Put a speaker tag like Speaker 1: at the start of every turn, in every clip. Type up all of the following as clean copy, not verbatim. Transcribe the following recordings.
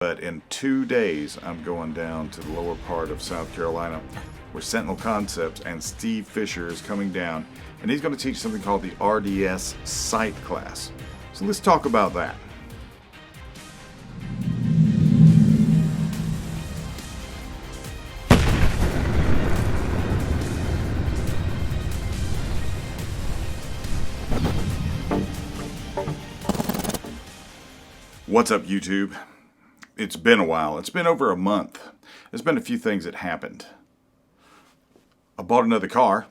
Speaker 1: but in 2 days I'm going down to the lower part of South Carolina where Sentinel Concepts and Steve Fisher is coming down, and he's going to teach something called the RDS Sight class. So let's talk about that. What's up, YouTube? It's been a while. It's been over a month. There's been a few things that happened. I bought another car.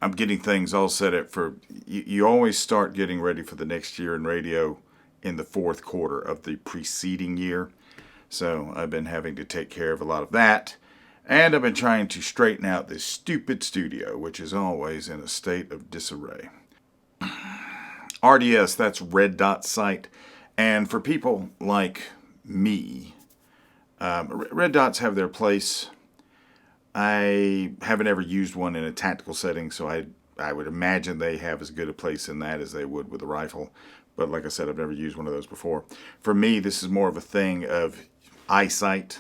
Speaker 1: I'm getting things all set up for, you always start getting ready for the next year in radio in the fourth quarter of the preceding year. So I've been having to take care of a lot of that. And I've been trying to straighten out this stupid studio, which is always in a state of disarray. RDS, that's Red Dot Sight. And for people like me, Red Dots have their place. I haven't ever used one in a tactical setting, so I would imagine they have as good a place in that as they would with a rifle. But like I said, I've never used one of those before. For me, this is more of a thing of eyesight.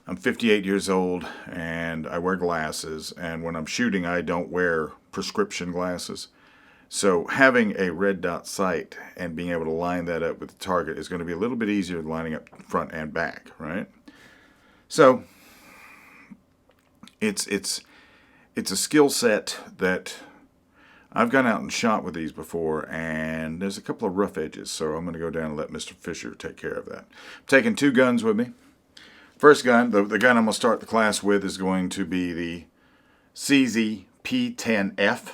Speaker 1: I'm 58 years old, and I wear glasses. And when I'm shooting, I don't wear prescription glasses. So having a red dot sight and being able to line that up with the target is going to be a little bit easier than lining up front and back, right? So it's a skill set that I've gone out and shot with these before, and there's a couple of rough edges, so I'm going to go down and let Mr. Fisher take care of that. I'm taking two guns with me. First gun, the gun I'm going to start the class with is going to be the CZ P10F.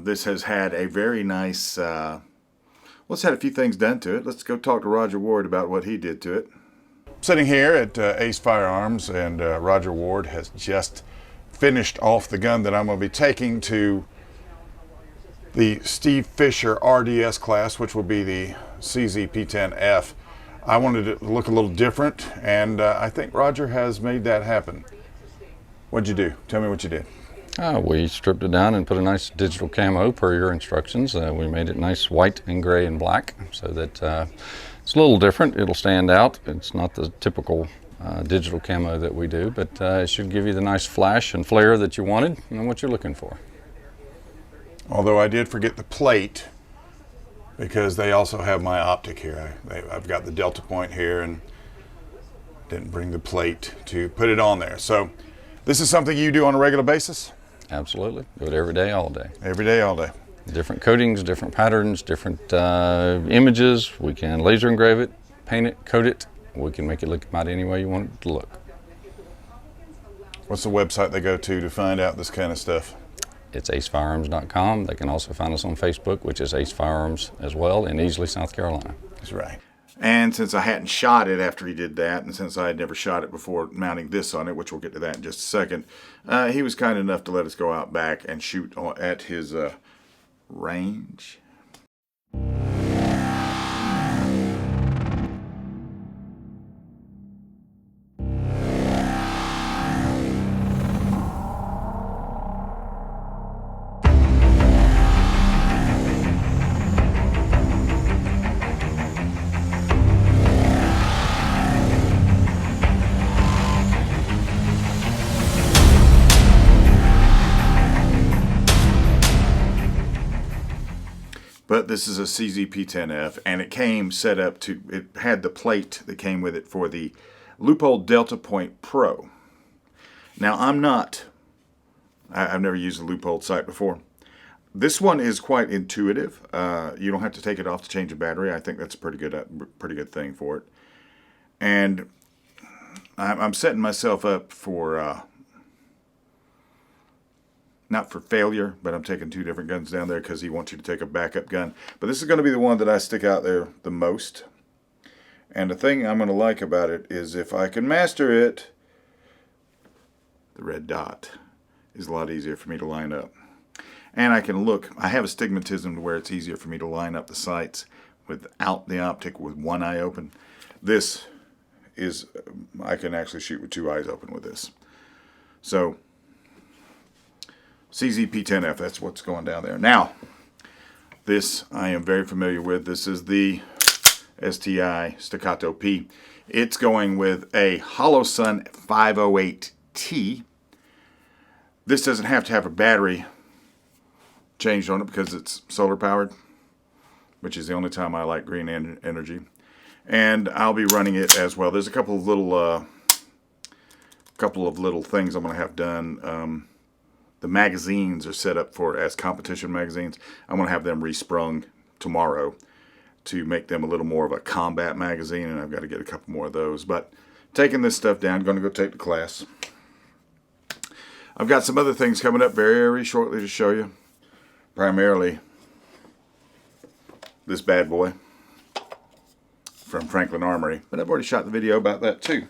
Speaker 1: This has had a very nice, well, it's had a few things done to it. Let's go talk to Roger Ward about what he did to it. Sitting here at Ace Firearms, and Roger Ward has just finished off the gun that I'm going to be taking to the Steve Fisher RDS class, which will be the CZ P10F. I wanted it to look a little different, and I think Roger has made that happen. What'd you do? Tell me what you did.
Speaker 2: We stripped it down and put a nice digital camo per your instructions. We made it nice white and gray and black so that it's a little different. It'll stand out. It's not the typical digital camo that we do, but it should give you the nice flash and flare that you wanted and what you're looking for.
Speaker 1: Although I did forget the plate, because they also have my optic here. I've got the delta point here and didn't bring the plate to put it on there. So this is something you do on a regular basis?
Speaker 2: Absolutely. Do it every day, all day.
Speaker 1: Every day, all day.
Speaker 2: Different coatings, different patterns, different images. We can laser engrave it, paint it, coat it. We can make it look about any way you want it to look.
Speaker 1: What's the website they go to find out this kind of stuff?
Speaker 2: It's acefirearms.com. They can also find us on Facebook, which is Ace Firearms as well, in Easley, South Carolina.
Speaker 1: That's right. And since I hadn't shot it after he did that, and since I had never shot it before mounting this on it, which we'll get to that in just a second, he was kind enough to let us go out back and shoot at his range. But this is a CZ P10F, and it came set up to, it had the plate that came with it for the Leupold Delta Point Pro. Now I've never used a Leupold sight before. This one is quite intuitive. You don't have to take it off to change a battery. I think that's a pretty good thing for it. And I'm setting myself up for not for failure, but I'm taking two different guns down there because he wants you to take a backup gun. But this is going to be the one that I stick out there the most. And the thing I'm going to like about it is if I can master it, the red dot is a lot easier for me to line up. And I can look. I have astigmatism to where it's easier for me to line up the sights without the optic with one eye open. This is, I can actually shoot with two eyes open with this. So, CZ P10F, that's what's going down there. Now, this I am very familiar with. This is the STI Staccato P. It's going with a Holosun 508T. This doesn't have to have a battery changed on it because it's solar powered, which is the only time I like green energy. And I'll be running it as well. There's a couple of little things I'm going to have done. The magazines are set up for as competition magazines. I'm going to have them resprung tomorrow to make them a little more of a combat magazine, and I've got to get a couple more of those. But taking this stuff down, going to go take the class. I've got some other things coming up very shortly to show you. Primarily this bad boy from Franklin Armory, but I've already shot the video about that too.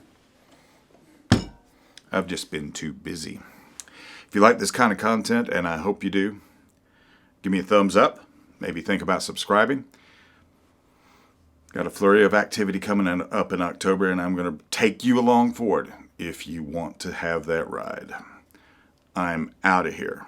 Speaker 1: I've just been too busy. If you like this kind of content, and I hope you do, give me a thumbs up. Maybe think about subscribing. Got a flurry of activity coming up in October, and I'm going to take you along for it if you want to have that ride. I'm out of here.